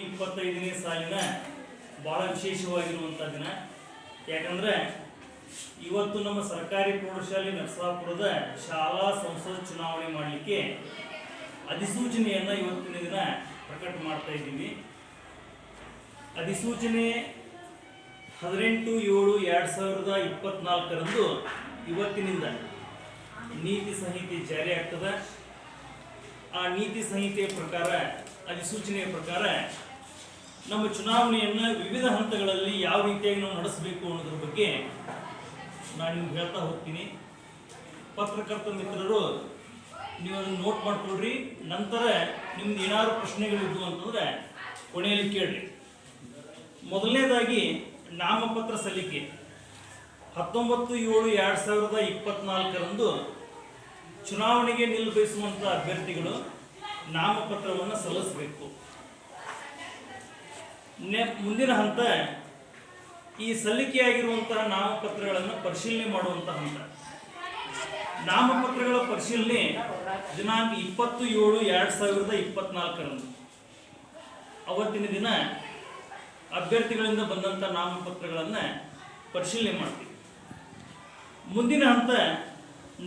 25ನೇ ಸಾಲಿನ ಬಹಳ ವಿಶೇಷವಾಗಿರುವಂಥ ದಿನ. ಯಾಕಂದರೆ ಇವತ್ತು ನಮ್ಮ ಸರ್ಕಾರಿ ಪ್ರೌಢಶಾಲೆ ನರಸಾಪುರದ ಶಾಲಾ ಸಂಸತ್ ಚುನಾವಣೆ ಮಾಡಲಿಕ್ಕೆ ಅಧಿಸೂಚನೆಯನ್ನು ಇವತ್ತಿನ ದಿನ ಪ್ರಕಟ ಮಾಡ್ತಾ ಇದ್ದೀವಿ. ಅಧಿಸೂಚನೆ 18/7/2024 ಇವತ್ತಿನಿಂದ ನೀತಿ ಸಂಹಿತೆ ಜಾರಿ ಆಗ್ತದೆ. ಆ ನೀತಿ ಸಂಹಿತೆಯ ಪ್ರಕಾರ, ಅಧಿಸೂಚನೆಯ ಪ್ರಕಾರ ನಮ್ಮ ಚುನಾವಣೆಯನ್ನು ವಿವಿಧ ಹಂತಗಳಲ್ಲಿ ಯಾವ ರೀತಿಯಾಗಿ ನಾವು ನಡೆಸಬೇಕು ಅನ್ನೋದ್ರ ಬಗ್ಗೆ ನಾನು ನಿಮ್ಗೆ ಹೇಳ್ತಾ ಹೋಗ್ತೀನಿ. ಪತ್ರಕರ್ತ ಮಿತ್ರರು ನೀವು ಅದನ್ನು ನೋಟ್ ಮಾಡ್ಕೊಳ್ರಿ. ನಂತರ ನಿಮ್ದು ಏನಾದ್ರು ಪ್ರಶ್ನೆಗಳಿದ್ವು ಅಂತಂದರೆ ಕೊನೆಯಲ್ಲಿ ಕೇಳ್ರಿ. ಮೊದಲನೇದಾಗಿ ನಾಮಪತ್ರ ಸಲ್ಲಿಕೆ 19/7/2024 ಚುನಾವಣೆಗೆ ನಿಲ್ಲಬಯಸುವಂಥ ಅಭ್ಯರ್ಥಿಗಳು ನಾಮಪತ್ರವನ್ನು ಸಲ್ಲಿಸಬೇಕು. ಮುಂದಿನ ಹಂತ ಈ ಸಲ್ಲಿಕೆಯಾಗಿರುವಂತಹ ನಾಮಪತ್ರಗಳನ್ನು ಪರಿಶೀಲನೆ ಮಾಡುವಂಥ ಹಂತ. ನಾಮಪತ್ರಗಳ ಪರಿಶೀಲನೆ ದಿನಾಂಕ 20/7/2024 ಅವತ್ತಿನ ದಿನ ಅಭ್ಯರ್ಥಿಗಳಿಂದ ಬಂದಂಥ ನಾಮಪತ್ರಗಳನ್ನು ಪರಿಶೀಲನೆ ಮಾಡ್ತೀವಿ. ಮುಂದಿನ ಹಂತ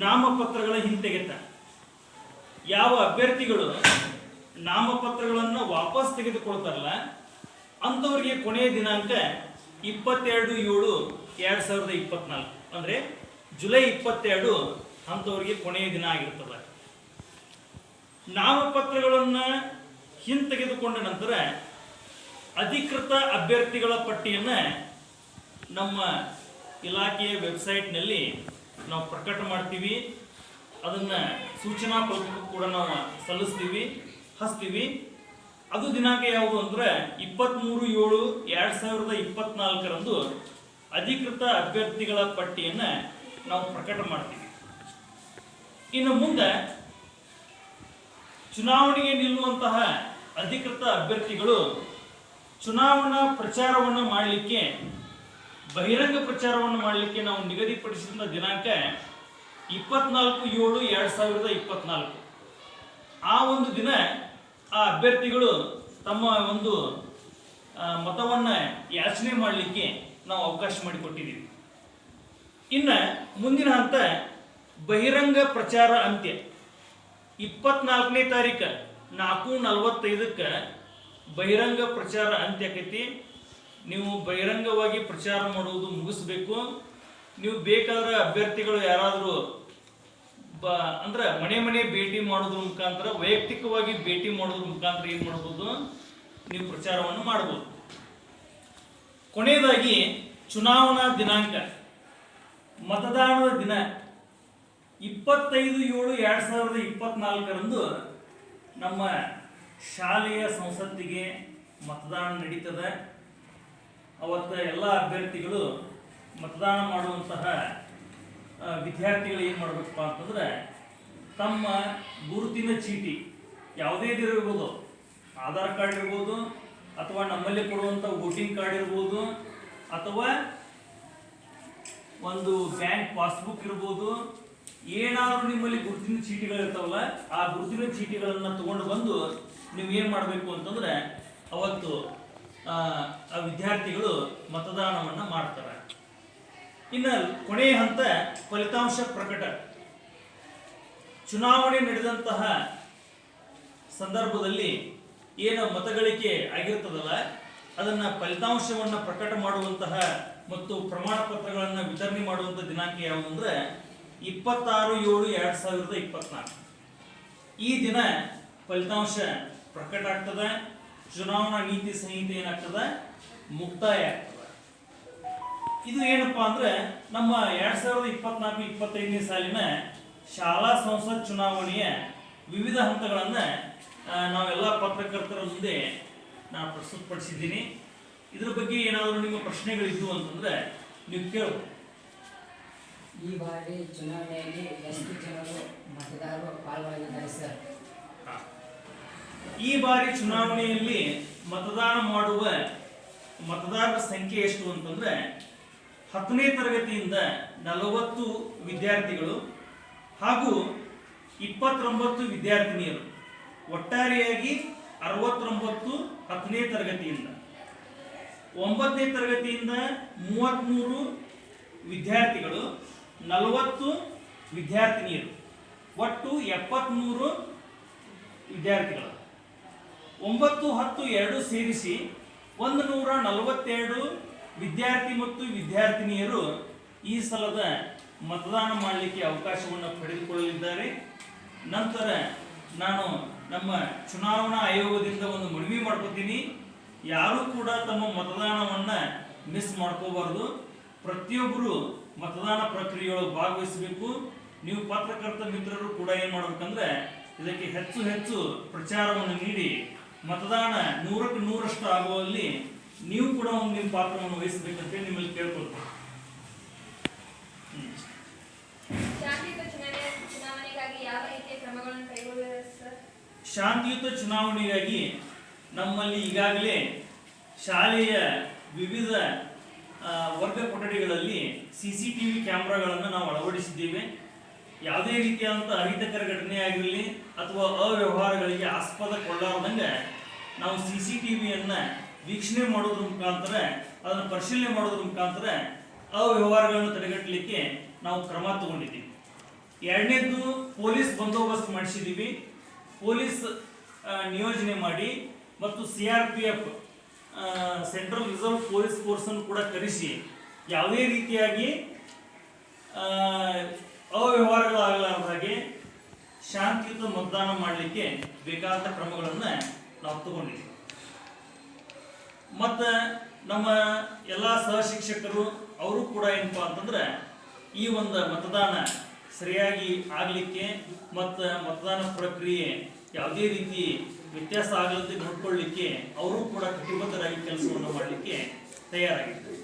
ನಾಮಪತ್ರಗಳ ಹಿಂತೆಗೆತ. ಯಾವ ಅಭ್ಯರ್ಥಿಗಳು ನಾಮಪತ್ರಗಳನ್ನು ವಾಪಸ್ ತೆಗೆದುಕೊಳ್ತಾರಲ್ಲ ಅಂಥವ್ರಿಗೆ ಕೊನೆಯ ದಿನಾಂಕ 22/7/2024 ಅಂದರೆ ಜುಲೈ 22 ಅಂಥವ್ರಿಗೆ ಕೊನೆಯ ದಿನ ಆಗಿರ್ತದೆ. ನಾಮಪತ್ರಗಳನ್ನು ಹಿಂತೆಗೆದುಕೊಂಡ ನಂತರ ಅಧಿಕೃತ ಅಭ್ಯರ್ಥಿಗಳ ಪಟ್ಟಿಯನ್ನು ನಮ್ಮ ಇಲಾಖೆಯ ವೆಬ್ಸೈಟ್ನಲ್ಲಿ ನಾವು ಪ್ರಕಟ ಮಾಡ್ತೀವಿ. ಅದನ್ನು ಸೂಚನಾ ಫಲಕಕ್ಕೂ ಕೂಡ ನಾವು ಹಚ್ತೀವಿ. ಅದು ದಿನಾಂಕ ಯಾವುದು ಅಂದರೆ 23/7/2024 ಅಧಿಕೃತ ಅಭ್ಯರ್ಥಿಗಳ ಪಟ್ಟಿಯನ್ನು ನಾವು ಪ್ರಕಟ ಮಾಡ್ತೀವಿ. ಇನ್ನು ಮುಂದೆ ಚುನಾವಣೆಗೆ ನಿಲ್ಲುವಂತಹ ಅಧಿಕೃತ ಅಭ್ಯರ್ಥಿಗಳು ಚುನಾವಣಾ ಪ್ರಚಾರವನ್ನು ಮಾಡಲಿಕ್ಕೆ, ಬಹಿರಂಗ ಪ್ರಚಾರವನ್ನು ಮಾಡಲಿಕ್ಕೆ ನಾವು ನಿಗದಿಪಡಿಸಿದ ದಿನಾಂಕ 24/7/2024. ಆ ಒಂದು ದಿನ ಆ ಅಭ್ಯರ್ಥಿಗಳು ತಮ್ಮ ಒಂದು ಮತವನ್ನು ಯಾಚನೆ ಮಾಡಲಿಕ್ಕೆ ನಾವು ಅವಕಾಶ ಮಾಡಿಕೊಟ್ಟಿದ್ದೀವಿ. ಇನ್ನು ಮುಂದಿನ ಹಂತ ಬಹಿರಂಗ ಪ್ರಚಾರ ಅಂತ್ಯ 24ನೇ ತಾರೀಕು 4:45 ಬಹಿರಂಗ ಪ್ರಚಾರ ಅಂತ್ಯ ಆಕೈತಿ. ನೀವು ಬಹಿರಂಗವಾಗಿ ಪ್ರಚಾರ ಮಾಡುವುದು ಮುಗಿಸ್ಬೇಕು. ನೀವು ಬೇಕಾದ್ರೆ ಅಭ್ಯರ್ಥಿಗಳು ಯಾರಾದರೂ ಅಂದ್ರೆ ಮನೆ ಭೇಟಿ ಮಾಡೋದ್ರ ಮುಖಾಂತರ, ವೈಯಕ್ತಿಕವಾಗಿ ಭೇಟಿ ಮಾಡೋದ್ರ ಮುಖಾಂತರ ಏನು ಮಾಡ್ಬೋದು, ನೀವು ಪ್ರಚಾರವನ್ನು ಮಾಡ್ಬೋದು. ಕೊನೆಯದಾಗಿ ಚುನಾವಣಾ ದಿನಾಂಕ, ಮತದಾನದ ದಿನ 25/7/2024 ನಮ್ಮ ಶಾಲೆಯ ಸಂಸತ್ತಿಗೆ ಮತದಾನ ನಡೀತದೆ. ಅವತ್ತು ಎಲ್ಲ ಅಭ್ಯರ್ಥಿಗಳು ಮತದಾನ ಮಾಡುವಂತಹ ವಿದ್ಯಾರ್ಥಿಗಳು ಏನು ಮಾಡಬೇಕಪ್ಪ ಅಂತಂದ್ರೆ ತಮ್ಮ ಗುರುತಿನ ಚೀಟಿ ಯಾವುದೇ ಇರ್ಬೋದು, ಆಧಾರ್ ಕಾರ್ಡ್ ಇರ್ಬೋದು, ಅಥವಾ ನಮ್ಮಲ್ಲಿ ಕೊಡುವಂಥ ವೋಟಿಂಗ್ ಕಾರ್ಡ್ ಇರ್ಬೋದು, ಅಥವಾ ಒಂದು ಬ್ಯಾಂಕ್ ಪಾಸ್ಬುಕ್ ಇರ್ಬೋದು, ಏನಾದರೂ ನಿಮ್ಮಲ್ಲಿ ಗುರುತಿನ ಚೀಟಿಗಳಿರ್ತಾವಲ್ಲ ಆ ಗುರುತಿನ ಚೀಟಿಗಳನ್ನು ತಗೊಂಡು ಬಂದು ನೀವು ಏನು ಮಾಡಬೇಕು ಅಂತಂದ್ರೆ ಅವತ್ತು ಆ ವಿದ್ಯಾರ್ಥಿಗಳು ಮತದಾನವನ್ನು ಮಾಡ್ತಾರೆ. ಇನ್ನು ಕೊನೆಯ ಹಂತ ಫಲಿತಾಂಶ ಪ್ರಕಟ. ಚುನಾವಣೆ ನಡೆದಂತಹ ಸಂದರ್ಭದಲ್ಲಿ ಏನು ಮತಗಳಿಕೆ ಆಗಿರ್ತದಲ್ಲ ಅದನ್ನು ಫಲಿತಾಂಶವನ್ನು ಪ್ರಕಟ ಮಾಡುವಂತಹ ಮತ್ತು ಪ್ರಮಾಣ ಪತ್ರಗಳನ್ನು ವಿತರಣೆ ಮಾಡುವಂಥ ದಿನಾಂಕ ಯಾವುದು ಅಂದರೆ 26/7/2024. ಈ ದಿನ ಫಲಿತಾಂಶ ಪ್ರಕಟ ಆಗ್ತದೆ. ಚುನಾವಣಾ ನೀತಿ ಸಂಹಿತೆ ಏನಾಗ್ತದೆ, ಮುಕ್ತಾಯ ಆಗ್ತದೆ. ಇದು ಏನಪ್ಪಾ ಅಂದ್ರೆ ನಮ್ಮ 2024-25ನೇ ಸಾಲಿನ ಶಾಲಾ ಸಂಸತ್ ಚುನಾವಣೆಯ ವಿವಿಧ ಹಂತಗಳನ್ನು ನಾವೆಲ್ಲ ಪತ್ರಕರ್ತರ ಮುಂದೆ ನಾನು ಪ್ರಸ್ತುತಪಡಿಸಿದ್ದೀನಿ. ಇದ್ರ ಬಗ್ಗೆ ಏನಾದರೂ ನಿಮ್ಮ ಪ್ರಶ್ನೆಗಳಿದ್ದು ಅಂತಂದ್ರೆ ನೀವು ಕೇಳಬಹುದು. ಈ ಬಾರಿ ಚುನಾವಣೆಯಲ್ಲಿ ಎಷ್ಟು ಜನರು ಮತದಾರರು ಪಾಲ್ಗೊಂಡಿದ್ದಾರೆ ಸರ್? ಈ ಬಾರಿ ಚುನಾವಣೆಯಲ್ಲಿ ಮತದಾನ ಮಾಡುವ ಮತದಾರರ ಸಂಖ್ಯೆ ಎಷ್ಟು ಅಂತಂದ್ರೆ 10ನೇ ತರಗತಿಯಿಂದ 40 ವಿದ್ಯಾರ್ಥಿಗಳು ಹಾಗೂ 29 ವಿದ್ಯಾರ್ಥಿನಿಯರು, ಒಟ್ಟಾರೆಯಾಗಿ 69 10ನೇ ತರಗತಿಯಿಂದ, 9ನೇ ತರಗತಿಯಿಂದ 33 ವಿದ್ಯಾರ್ಥಿಗಳು, 40 ವಿದ್ಯಾರ್ಥಿನಿಯರು, ಒಟ್ಟು 73 ವಿದ್ಯಾರ್ಥಿಗಳು. 9, 10 ಎರಡು ಸೇರಿಸಿ 142 ವಿದ್ಯಾರ್ಥಿ ಮತ್ತು ವಿದ್ಯಾರ್ಥಿನಿಯರು ಈ ಸಲದ ಮತದಾನ ಮಾಡಲಿಕ್ಕೆ ಅವಕಾಶವನ್ನು ಪಡೆದುಕೊಳ್ಳಲಿದ್ದಾರೆ. ನಂತರ ನಾನು ನಮ್ಮ ಚುನಾವಣಾ ಆಯೋಗದಿಂದ ಒಂದು ಮನವಿ ಮಾಡ್ಕೋತೀನಿ, ಯಾರೂ ಕೂಡ ತಮ್ಮ ಮತದಾನವನ್ನು ಮಿಸ್ ಮಾಡ್ಕೋಬಾರ್ದು. ಪ್ರತಿಯೊಬ್ಬರು ಮತದಾನ ಪ್ರಕ್ರಿಯೆಯೊಳಗೆ ಭಾಗವಹಿಸಬೇಕು. ನೀವು ಪತ್ರಕರ್ತ ಮಿತ್ರರು ಕೂಡ ಏನು ಮಾಡ್ಬೇಕಂದ್ರೆ ಇದಕ್ಕೆ ಹೆಚ್ಚು ಹೆಚ್ಚು ಪ್ರಚಾರವನ್ನು ನೀಡಿ ಮತದಾನ 100ಕ್ಕೆ 100ರಷ್ಟು ಆಗುವಲ್ಲಿ ನೀವು ಕೂಡ ಒಂದು ನಿಮ್ಮ ಪಾತ್ರವನ್ನು ವಹಿಸಬೇಕಂತ ನಿಮ್ಮಲ್ಲಿ ಕೇಳ್ಕೊಳ್ತೀನಿ. ಚುನಾವಣೆಗಾಗಿ ಯಾವ ರೀತಿಯ ಕ್ರಮಗಳನ್ನು ಕೈಗೊಳ್ಳುತ್ತಾರೆ ಸರ್? ಶಾಂತಿಯುತ ಚುನಾವಣೆಗಾಗಿ ನಮ್ಮಲ್ಲಿ ಈಗಾಗಲೇ ಶಾಲೆಯ ವಿವಿಧ ವರ್ಗ ಕೊಠಡಿಗಳಲ್ಲಿ CCTV ಕ್ಯಾಮ್ರಾಗಳನ್ನು ನಾವು ಅಳವಡಿಸಿದ್ದೇವೆ. ಯಾವುದೇ ರೀತಿಯಾದಂಥ ಅಹಿತಕರ ಘಟನೆ ಆಗಿರಲಿ ಅಥವಾ ಅವ್ಯವಹಾರಗಳಿಗೆ ಆಸ್ಪದ ಕೊಳ್ಳಾರ್ದಂಗೆ ನಾವು CCTVಯನ್ನು ವೀಕ್ಷಣೆ ಮಾಡೋದ್ರ ಮುಖಾಂತರ, ಅದನ್ನು ಪರಿಶೀಲನೆ ಮಾಡೋದ್ರ ಮುಖಾಂತರ ಅವ್ಯವಹಾರಗಳನ್ನು ತಡೆಗಟ್ಟಲಿಕ್ಕೆ ನಾವು ಕ್ರಮ ತಗೊಂಡಿದ್ದೀವಿ. ಎರಡನೇದು ಪೊಲೀಸ್ ಬಂದೋಬಸ್ತ್ ಮಾಡಿಸಿದ್ದೀವಿ. ಪೊಲೀಸ್ ನಿಯೋಜನೆ ಮಾಡಿ ಮತ್ತು CRPF ಸೆಂಟ್ರಲ್ ರಿಸರ್ವ್ ಪೊಲೀಸ್ ಫೋರ್ಸನ್ನು ಕೂಡ ಕರೆಸಿ ಯಾವುದೇ ರೀತಿಯಾಗಿ ಅವ್ಯವಹಾರಗಳಾಗಲಾರದ ಹಾಗೆ ಶಾಂತಿಯುತ ಮತದಾನ ಮಾಡಲಿಕ್ಕೆ ಬೇಕಾದ ಕ್ರಮಗಳನ್ನು ನಾವು ತಗೊಂಡಿದ್ದೀವಿ. ಮತ್ತು ನಮ್ಮ ಎಲ್ಲ ಸಹಶಿಕ್ಷಕರು ಅವರು ಕೂಡ ಏನಪ್ಪಾ ಅಂತಂದ್ರೆ ಈ ಒಂದು ಮತದಾನ ಸರಿಯಾಗಿ ಆಗಲಿಕ್ಕೆ ಮತ್ತು ಮತದಾನ ಪ್ರಕ್ರಿಯೆ ಯಾವುದೇ ರೀತಿ ವ್ಯತ್ಯಾಸ ಆಗದಂತೆ ನೋಡ್ಕೊಳ್ಳಿಕ್ಕೆ ಅವರು ಕೂಡ ಕಟಿಬದ್ಧರಾಗಿ ಕೆಲಸವನ್ನು ಮಾಡಲಿಕ್ಕೆ ತಯಾರಾಗಿದ್ದಾರೆ.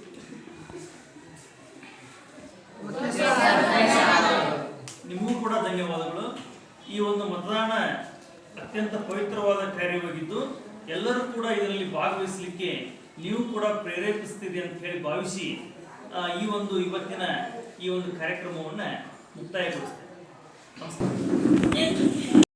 ನಿಮಗೂ ಕೂಡ ಧನ್ಯವಾದಗಳು. ಈ ಒಂದು ಮತದಾನ ಅತ್ಯಂತ ಪವಿತ್ರವಾದ ಕಾರ್ಯವಾಗಿದ್ದು ಎಲ್ಲರೂ ಕೂಡ ಇದರಲ್ಲಿ ಭಾಗವಹಿಸಲಿಕ್ಕೆ ನೀವು ಕೂಡ ಪ್ರೇರೇಪಿಸ್ತೀರಿ ಅಂತ ಹೇಳಿ ಭಾವಿಸಿ ಇವತ್ತಿನ ಈ ಒಂದು ಕಾರ್ಯಕ್ರಮವನ್ನು ಮುಕ್ತಾಯಗೊಳಿಸ್ತೇನೆ. ನಮಸ್ಕಾರ.